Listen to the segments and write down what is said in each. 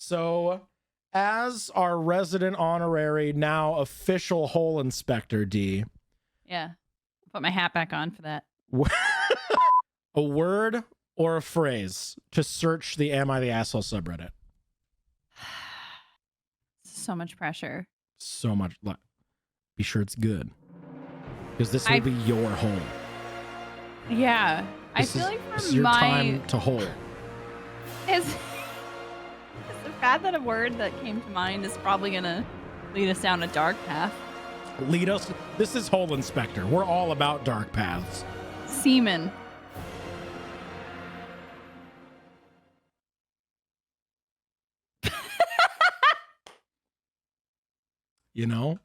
So, as our resident honorary, now official hole inspector, D. Yeah. Put my hat back on for that. A word or a phrase to search the Am I the Asshole subreddit? So much pressure. So much. Be sure it's good. Because this will be your hole. Yeah. I feel like this is your time to hole. Is the fact that a word that came to mind is probably going to lead us down a dark path. Lead us. This is Hole Inspector. We're all about dark paths. Semen. You know?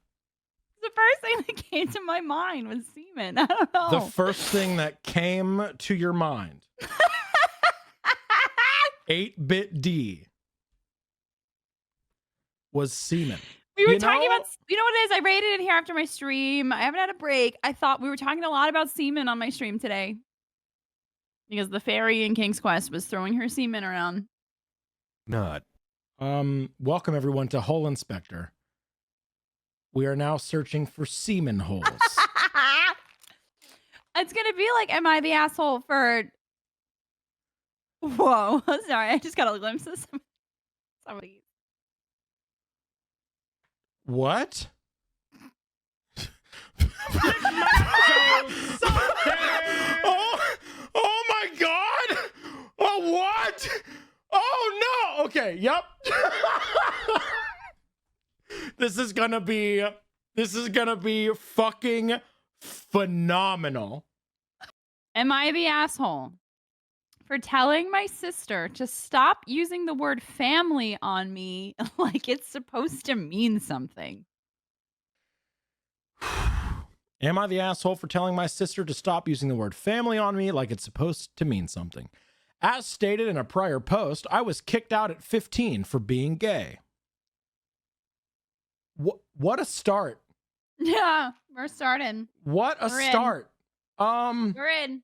The first thing that came to my mind was semen. I don't know. The first thing that came to your mind. 8-bit D was semen. We were talking about, you know what it is? I rated it here after my stream. I haven't had a break. I thought we were talking a lot about semen on my stream today. Because the fairy in King's Quest was throwing her semen around. Not. Welcome everyone to Hole Inspector. We are now searching for semen holes. It's gonna be like, am I the asshole for... Whoa, sorry, I just got a glimpse of somebody. What? Oh my God! Oh, what? Oh no! Okay, yep. This is gonna be fucking phenomenal. Am I the asshole for telling my sister to stop using the word family on me like it's supposed to mean something? Am I the asshole for telling my sister to stop using the word family on me like it's supposed to mean something? As stated in a prior post, I was kicked out at 15 for being gay. What a start. Yeah, we're starting. What a start. We're in.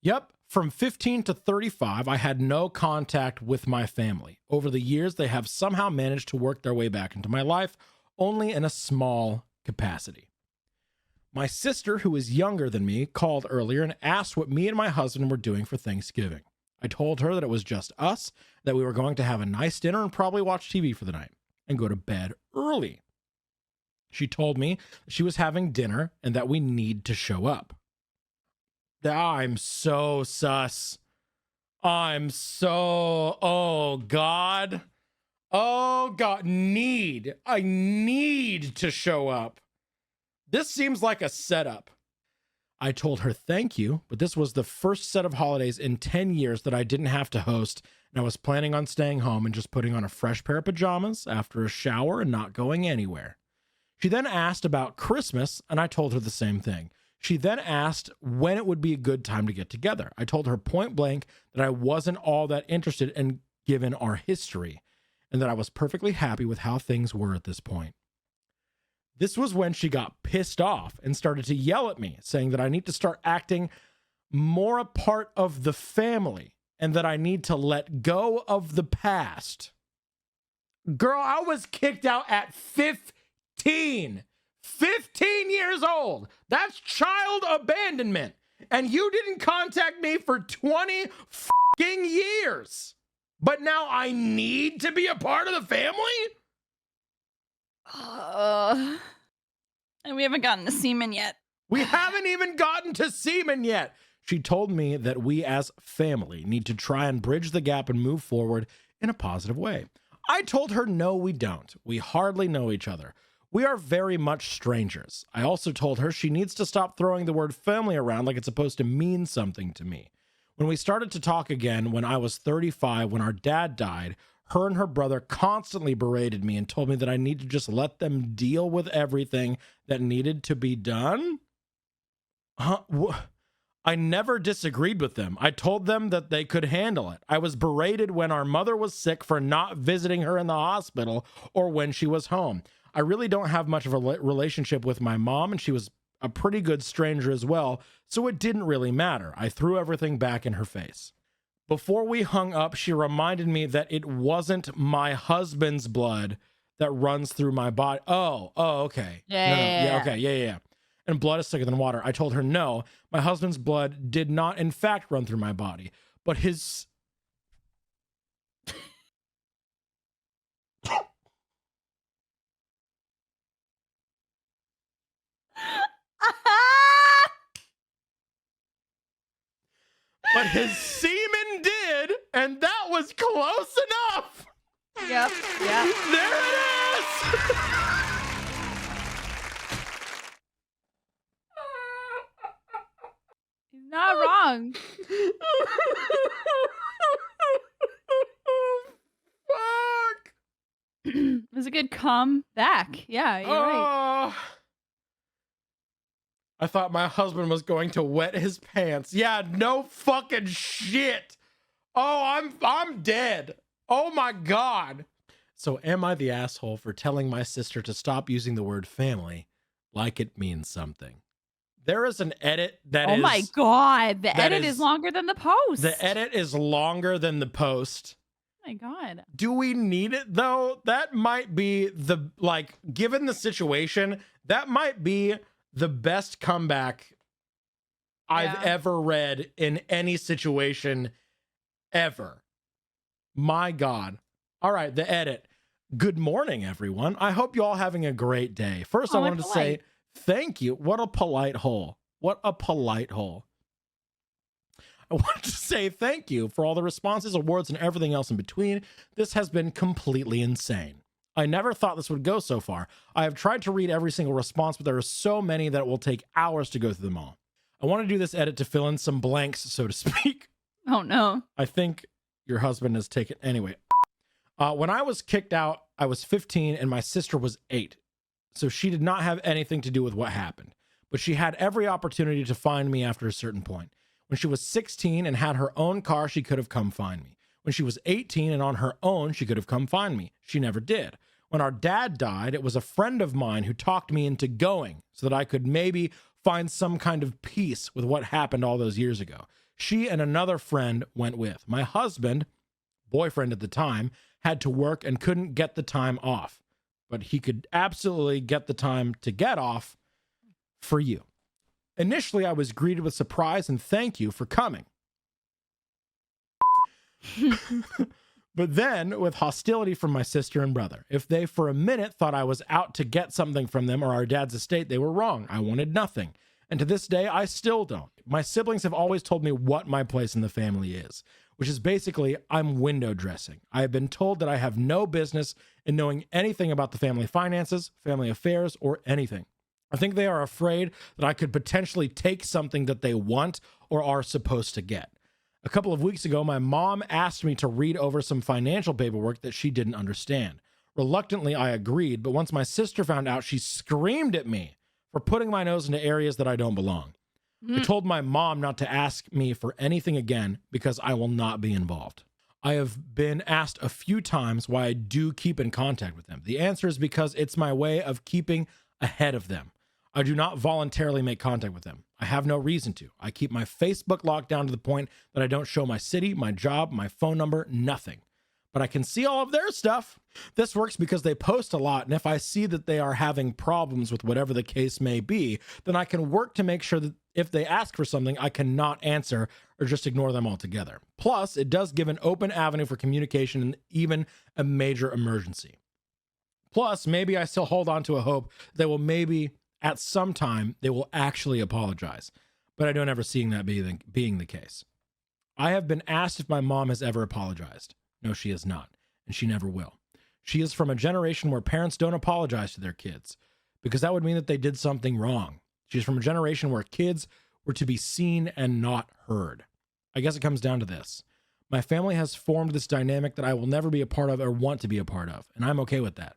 Yep. From 15 to 35, I had no contact with my family. Over the years, they have somehow managed to work their way back into my life, only in a small capacity. My sister, who is younger than me, called earlier and asked what me and my husband were doing for Thanksgiving. I told her that it was just us, that we were going to have a nice dinner and probably watch TV for the night and go to bed early. She told me she was having dinner and that we need to show up. I'm so sus. Oh God. Oh God, I need to show up. This seems like a setup. I told her thank you, but this was the first set of holidays in 10 years that I didn't have to host, and I was planning on staying home and just putting on a fresh pair of pajamas after a shower and not going anywhere. She then asked about Christmas, and I told her the same thing. She then asked when it would be a good time to get together. I told her point blank that I wasn't all that interested in given our history, and that I was perfectly happy with how things were at this point. This was when she got pissed off and started to yell at me, saying that I need to start acting more a part of the family and that I need to let go of the past. Girl, I was kicked out at 15. 15 years old. That's child abandonment. And you didn't contact me for 20 fucking years. But now I need to be a part of the family? And we haven't gotten to semen yet. We haven't even gotten to semen yet. She told me that we as family need to try and bridge the gap and move forward in a positive way. I told her no, we don't. We hardly know each other. We are very much strangers. I also told her she needs to stop throwing the word family around like it's supposed to mean something to me. When we started to talk again when I was 35, when our dad died, her and her brother constantly berated me and told me that I need to just let them deal with everything that needed to be done. I never disagreed with them. I told them that they could handle it. I was berated when our mother was sick for not visiting her in the hospital or when she was home. I really don't have much of a relationship with my mom, and she was a pretty good stranger as well, so it didn't really matter. I threw everything back in her face. Before we hung up, she reminded me that it wasn't my husband's blood that runs through my body. Oh, okay. Yeah. Okay. Yeah. And blood is thicker than water. I told her, no, my husband's blood did not, in fact, run through my body, but his. But his semen did, and that was close enough. Yep. There it is. He's not wrong. Fuck. It was a good comeback. Yeah, you're right. I thought my husband was going to wet his pants. Yeah, no fucking shit. Oh, I'm dead. Oh my God. So am I the asshole for telling my sister to stop using the word family like it means something? There is an edit that Oh is... my God. The edit is is longer than the post. The edit is longer than the post. Oh my God. Do we need it though? That might be the, like, given the situation, that might be the best comeback I've ever read in any situation ever. My God. All right, the edit. Good morning, everyone. I hope you all having a great day. First, I wanted to say thank you. What a polite hole. What a polite hole. I wanted to say thank you for all the responses, awards, and everything else in between. This has been completely insane. I never thought this would go so far. I have tried to read every single response, but there are so many that it will take hours to go through them all. I want to do this edit to fill in some blanks, so to speak. Oh, no. I think your husband has taken... Anyway. When I was kicked out, I was 15 and my sister was 8. So she did not have anything to do with what happened. But she had every opportunity to find me after a certain point. When she was 16 and had her own car, she could have come find me. When she was 18 and on her own, she could have come find me. She never did. When our dad died, it was a friend of mine who talked me into going so that I could maybe find some kind of peace with what happened all those years ago. She and another friend went with. My husband, boyfriend at the time, had to work and couldn't get the time off. But he could absolutely get the time to get off for you. Initially, I was greeted with surprise and thank you for coming. But then with hostility from my sister and brother. If they for a minute thought I was out to get something from them or our dad's estate, they were wrong. I wanted nothing. And to this day, I still don't. My siblings have always told me what my place in the family is, which is basically I'm window dressing. I have been told that I have no business in knowing anything about the family finances, family affairs, or anything. I think they are afraid that I could potentially take something that they want or are supposed to get. A couple of weeks ago, my mom asked me to read over some financial paperwork that she didn't understand. Reluctantly, I agreed, but once my sister found out, she screamed at me for putting my nose into areas that I don't belong. I told my mom not to ask me for anything again because I will not be involved. I have been asked a few times why I do keep in contact with them. The answer is because it's my way of keeping ahead of them. I do not voluntarily make contact with them. I have no reason to. I keep my Facebook locked down to the point that I don't show my city, my job, my phone number, nothing. But I can see all of their stuff. This works because they post a lot, and if I see that they are having problems with whatever the case may be, then I can work to make sure that if they ask for something, I cannot answer or just ignore them altogether. Plus, it does give an open avenue for communication in even a major emergency. Plus, maybe I still hold on to a hope that maybe at some time they will actually apologize, but I don't ever see that being the case. I have been asked if my mom has ever apologized. No, she has not, and she never will. She is from a generation where parents don't apologize to their kids because that would mean that they did something wrong. She's from a generation where kids were to be seen and not heard. I guess it comes down to this. My family has formed this dynamic that I will never be a part of or want to be a part of, and I'm okay with that.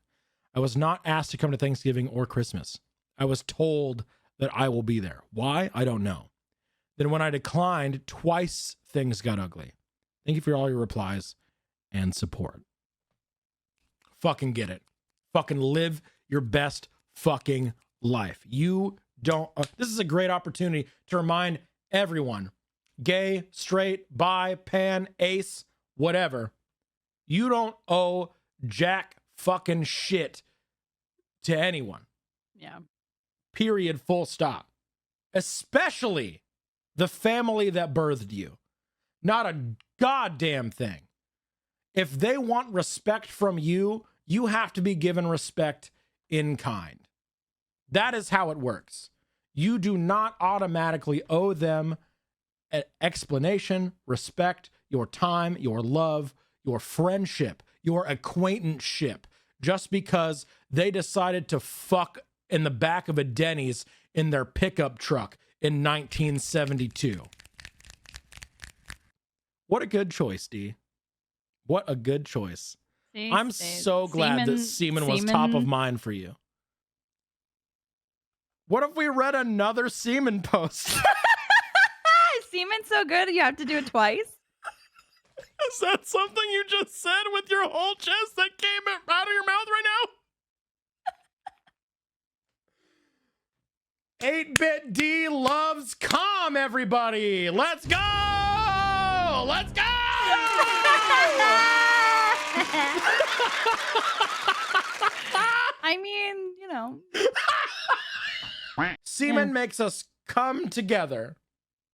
I was not asked to come to Thanksgiving or Christmas. I was told that I will be there. Why? I don't know. Then when I declined, twice things got ugly. Thank you for all your replies and support. Fucking get it. Fucking live your best fucking life. You don't. This is a great opportunity to remind everyone gay, straight, bi, pan, ace, whatever. You don't owe jack fucking shit to anyone. Yeah. Period, full stop. Especially the family that birthed you. Not a goddamn thing. If they want respect from you, you have to be given respect in kind. That is how it works. You do not automatically owe them an explanation, respect, your time, your love, your friendship, your acquaintanceship, just because they decided to fuck in the back of a Denny's in their pickup truck in 1972. What a good choice, D. What a good choice. I'm so glad that semen was top of mind for you. What if we read another semen post? Semen's so good, you have to do it twice. Is that something you just said with your whole chest that came out of your mouth right now? 8-Bit D loves calm, everybody. Let's go! Let's go! I mean, you know. Semen makes us come together.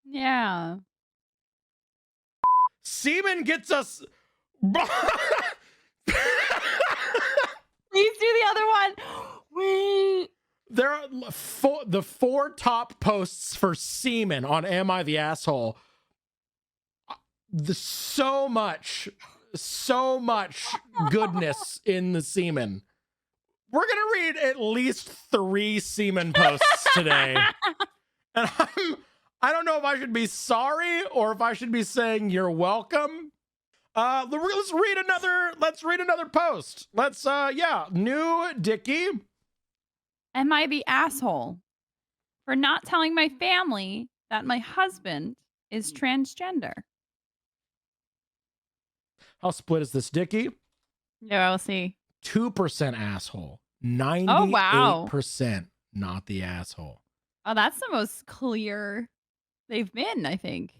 Yeah. Semen gets us... Please do the other one. Wait. There are the 4 top posts for semen on Am I the Asshole? So much goodness in the semen. We're going to read at least 3 semen posts today. And I don't know if I should be sorry or if I should be saying you're welcome. Let's read another post. New Dickie. Am I the asshole for not telling my family that my husband is transgender? How split is this, Dickie? Yeah, we'll see. 2% asshole. 98% not the asshole. Oh, that's the most clear they've been, I think.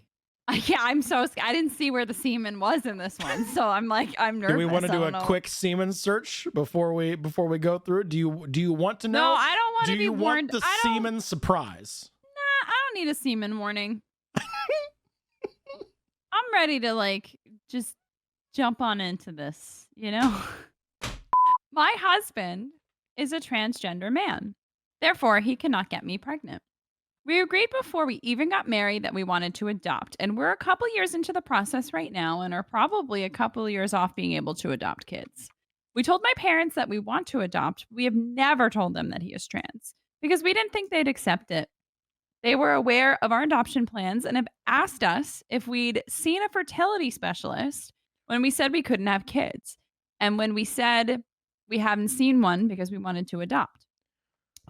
I'm so scared. I didn't see where the semen was in this one, so I'm nervous. Do we want to do a quick semen search before we go through it? Do you want to know? No, I don't want to be warned. Do you want the semen surprise? Nah, I don't need a semen warning. I'm ready to just jump on into this, you know? My husband is a transgender man. Therefore, he cannot get me pregnant. We agreed before we even got married that we wanted to adopt, and we're a couple years into the process right now and are probably a couple years off being able to adopt kids. We told my parents that we want to adopt. We have never told them that he is trans because we didn't think they'd accept it. They were aware of our adoption plans and have asked us if we'd seen a fertility specialist when we said we couldn't have kids, and when we said we haven't seen one because we wanted to adopt.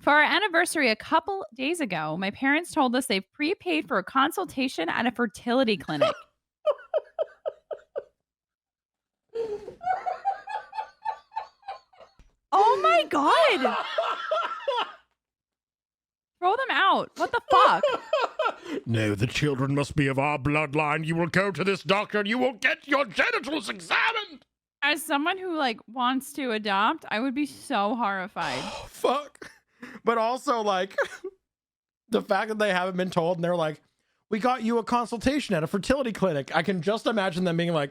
For our anniversary a couple days ago, my parents told us they've prepaid for a consultation at a fertility clinic. Oh my God. Throw them out. What the fuck? No, the children must be of our bloodline. You will go to this doctor and you will get your genitals examined. As someone who wants to adopt, I would be so horrified. Oh, fuck. But also the fact that they haven't been told and they're like, we got you a consultation at a fertility clinic. I can just imagine them being like,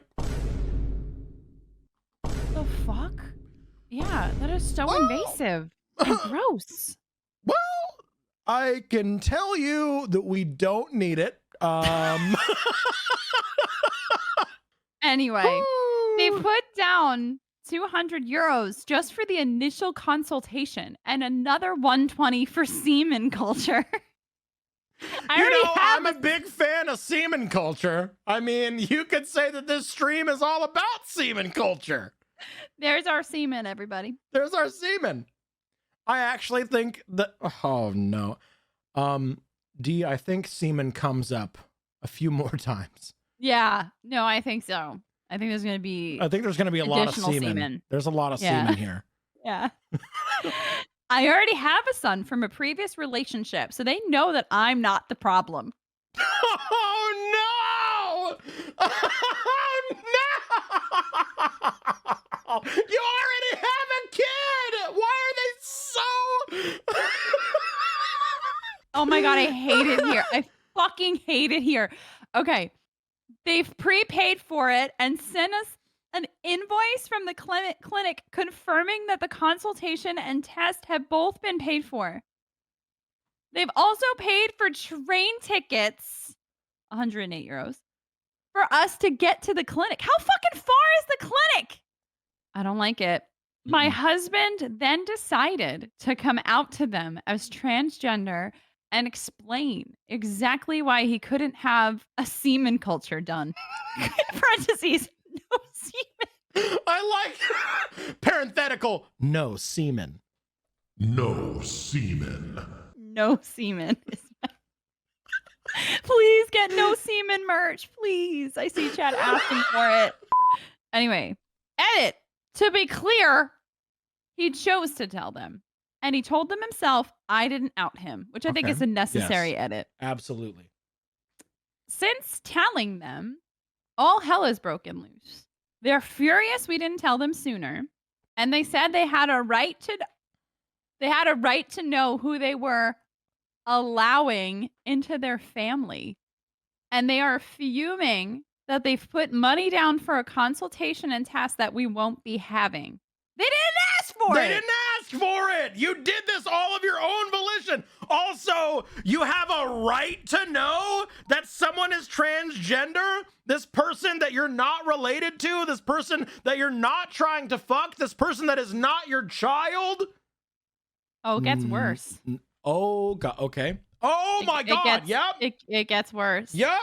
the fuck? Yeah, that is so invasive and gross. Well, I can tell you that we don't need it. Anyway, they put down 200 euros just for the initial consultation and another 120 for semen culture. I'm a big fan of semen culture. I mean, you could say that this stream is all about semen culture. There's our semen, everybody. There's our semen. I actually think that, oh no. D, I think semen comes up a few more times. Yeah, no, I think so. I think there's going to be a lot of semen. There's a lot of semen here. Yeah. I already have a son from a previous relationship, so they know that I'm not the problem. Oh no! Oh no! You already have a kid! Why are they so Oh my God, I hate it here. I fucking hate it here. Okay. They've prepaid for it and sent us an invoice from the clinic confirming that the consultation and test have both been paid for. They've also paid for train tickets, 108 euros, for us to get to the clinic. How fucking far is the clinic? I don't like it. My husband then decided to come out to them as transgender and explain exactly why he couldn't have a semen culture done. In parentheses, no semen. I like parenthetical, no semen. No semen. No semen. Please get no semen merch. Please. I see chat asking for it. Anyway, edit. To be clear, he chose to tell them. And he told them himself, I didn't out him, which I think Okay. is a necessary Yes. edit. Absolutely. Since telling them, all hell is broken loose. They're furious we didn't tell them sooner. And they said they had a right to know who they were allowing into their family. And they are fuming that they've put money down for a consultation and test that we won't be having. They didn't ask for They it. didn't ask for it. You did this all of your own volition. Also, you have a right to know that someone is transgender. This person that you're not related to, this person that you're not trying to fuck, this person that is not your child. Oh, it gets worse. Oh, God. Okay. Oh, my God. Yep. It gets worse. Yep.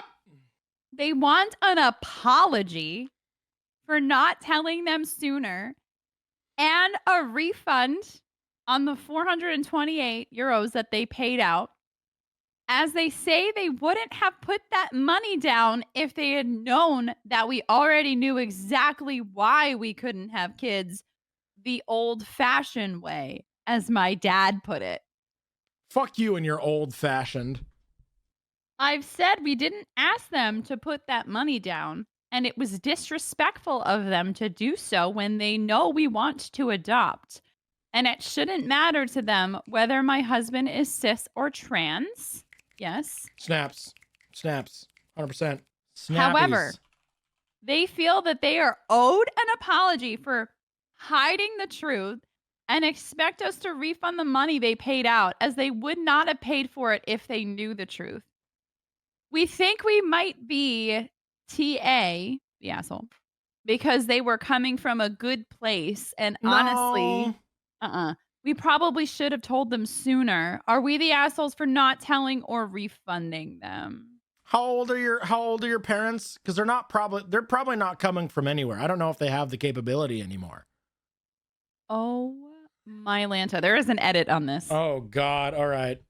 They want an apology for not telling them sooner and a refund on the 428 euros that they paid out, as they say they wouldn't have put that money down if they had known that we already knew exactly why we couldn't have kids the old-fashioned way, as my dad put it. Fuck you and your old-fashioned. I've said we didn't ask them to put that money down, and it was disrespectful of them to do so when they know we want to adopt. And it shouldn't matter to them whether my husband is cis or trans. Yes. Snaps. 100%. Snappies. However, they feel that they are owed an apology for hiding the truth and expect us to refund the money they paid out, as they would not have paid for it if they knew the truth. We think we might be TA, the asshole, because they were coming from a good place. And honestly, we probably should have told them sooner. Are we the assholes for not telling or refunding them? How old are your parents? Because they're probably not coming from anywhere. I don't know if they have the capability anymore. Oh my Lanta. There is an edit on this. Oh God. All right.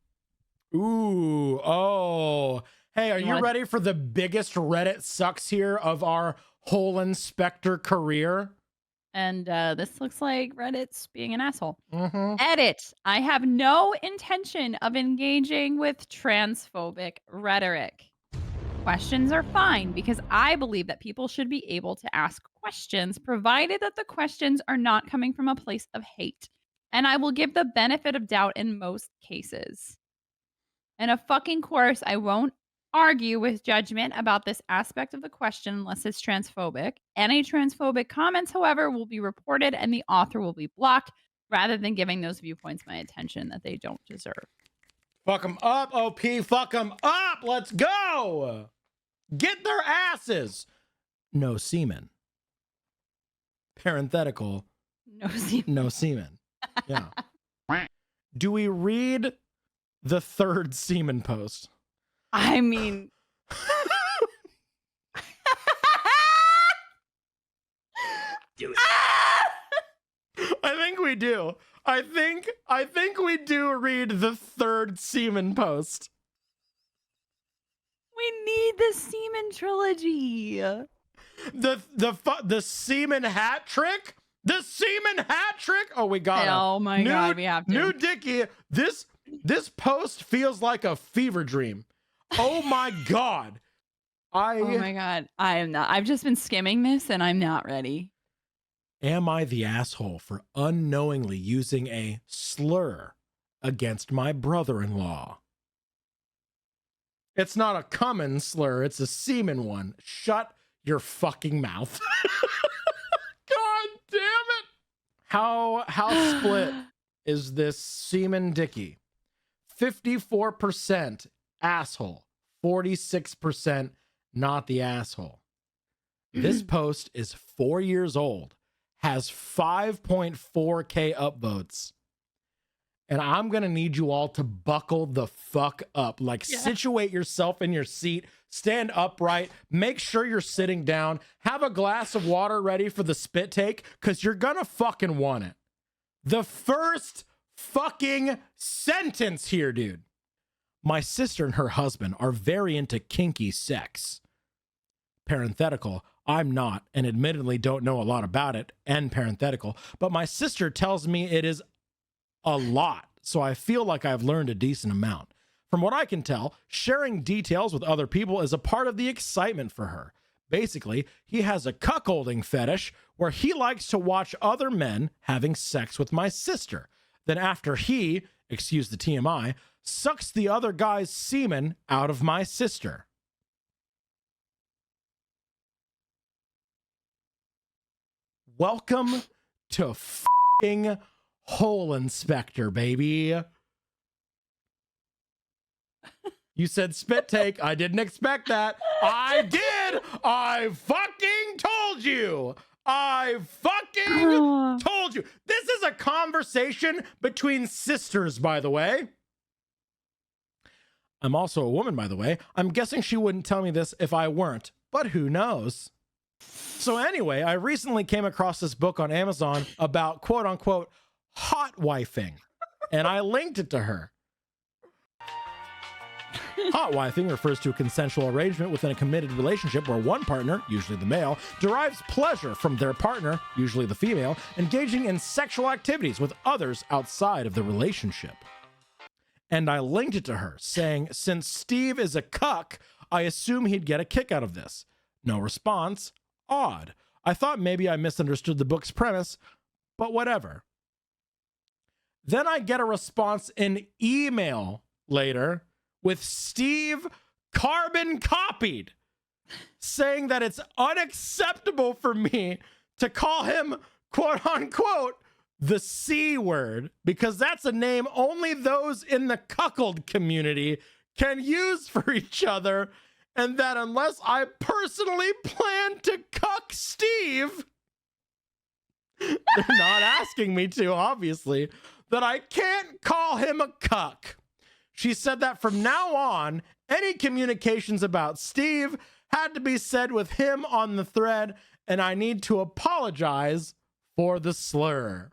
Ooh. Oh. Hey, are you ready for the biggest Reddit sucks here of our Hole Inspector career? And this looks like Reddit's being an asshole. Edit. I have no intention of engaging with transphobic rhetoric. Questions are fine because I believe that people should be able to ask questions, provided that the questions are not coming from a place of hate. And I will give the benefit of doubt in most cases. And of course, I won't argue with judgment about this aspect of the question unless it's transphobic. Any transphobic comments, however, will be reported and the author will be blocked, rather than giving those viewpoints my attention that they don't deserve. Fuck them up, OP. Fuck them up. Let's go. Get their asses. No semen. Parenthetical. No semen. No semen. Yeah. Do we read the third semen post? I mean, I think we do. I think we do read the third semen post. we need the Semen Trilogy. The semen hat trick? The semen hat trick? Oh, we got it. Oh my God, we have to. New Dickie. This post feels like a fever dream. Oh my God. Oh my God. I am not. I've just been skimming this and I'm not ready. Am I the asshole for unknowingly using a slur against my brother-in-law? It's not a common slur, it's a semen one. Shut your fucking mouth. God damn it. How split is this semen dicky? 54% asshole, 46% not the asshole. This post is 4 years old, has 5.4K upvotes. And I'm going to need you all to buckle the fuck up. Like, situate yourself in your seat, stand upright, make sure you're sitting down, have a glass of water ready for the spit take, because you're going to fucking want it. The first fucking sentence here, dude. My sister and her husband are very into kinky sex. Parenthetical, I'm not, and admittedly don't know a lot about it, end parenthetical, but my sister tells me it is a lot, so I feel like I've learned a decent amount. From what I can tell, sharing details with other people is a part of the excitement for her. Basically, he has a cuckolding fetish where he likes to watch other men having sex with my sister. Then after he, excuse the TMI, sucks the other guy's semen out of my sister. Welcome to f***ing Hole Inspector, baby. You said spit take. I didn't expect that. I did. I fucking told you. I fucking told you. This is a conversation between sisters, by the way. I'm also a woman, by the way. I'm guessing she wouldn't tell me this if I weren't, but who knows? So anyway, I recently came across this book on Amazon about quote unquote hot wifing, and I linked it to her. Hot wifing refers to a consensual arrangement within a committed relationship where one partner, usually the male, derives pleasure from their partner, usually the female, engaging in sexual activities with others outside of the relationship. And I linked it to her, saying, since Steve is a cuck, I assume he'd get a kick out of this. No response. Odd. I thought maybe I misunderstood the book's premise, but whatever. Then I get a response in email later with Steve carbon copied, saying that it's unacceptable for me to call him, quote unquote, the C word, because that's a name only those in the cuckold community can use for each other, and that unless I personally plan to cuck Steve, they're not asking me to, obviously, that I can't call him a cuck. She said that from now on, any communications about Steve had to be said with him on the thread, and I need to apologize for the slur.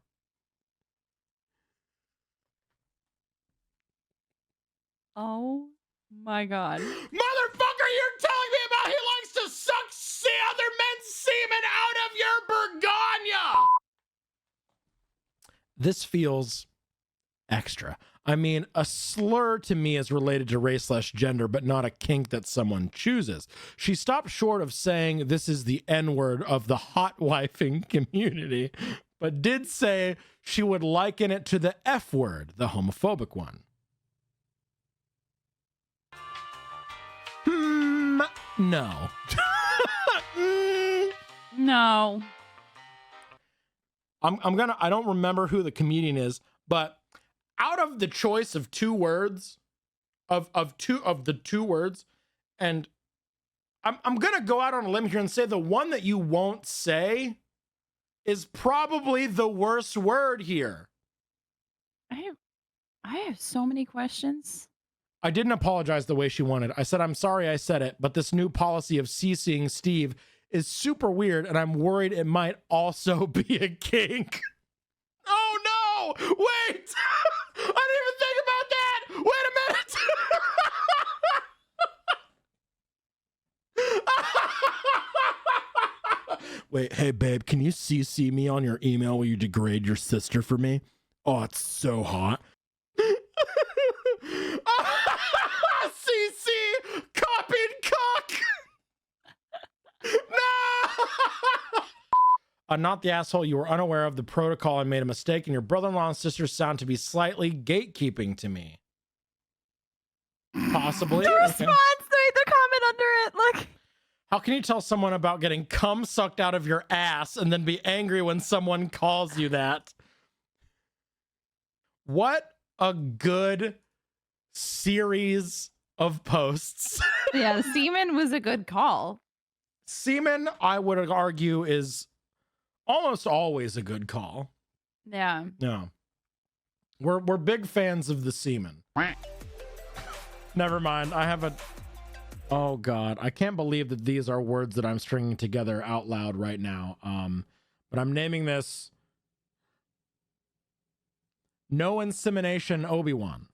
Oh my God. Motherfucker, you're telling me about he likes to suck other men's semen out of your Bergagna! This feels extra. I mean, a slur to me is related to race/gender, but not a kink that someone chooses. She stopped short of saying this is the N-word of the hot wifing community, but did say she would liken it to the F-word, the homophobic one. No. No. I don't remember who the comedian is, but out of the choice of two words, of the two words, and I'm gonna go out on a limb here and say the one that you won't say is probably the worst word here. I have so many questions. I didn't apologize the way she wanted. I said, I'm sorry I said it, but this new policy of CCing Steve is super weird, and I'm worried it might also be a kink. Oh no! Wait! I didn't even think about that! Wait a minute! Wait, hey babe, can you CC me on your email where you degrade your sister for me? Oh, it's so hot. CC not the asshole. You were unaware of the protocol and made a mistake, and your brother-in-law and sister sound to be slightly gatekeeping to me. Possibly. The Okay. response, the comment under it. Look. How can you tell someone about getting cum sucked out of your ass and then be angry when someone calls you that? What a good series of posts. Yeah, semen was a good call. Semen, I would argue, is almost always a good call. Yeah. No. We're big fans of the semen. Never mind. I have a... Oh, God. I can't believe that these are words that I'm stringing together out loud right now. But I'm naming this No Insemination Obi-Wan.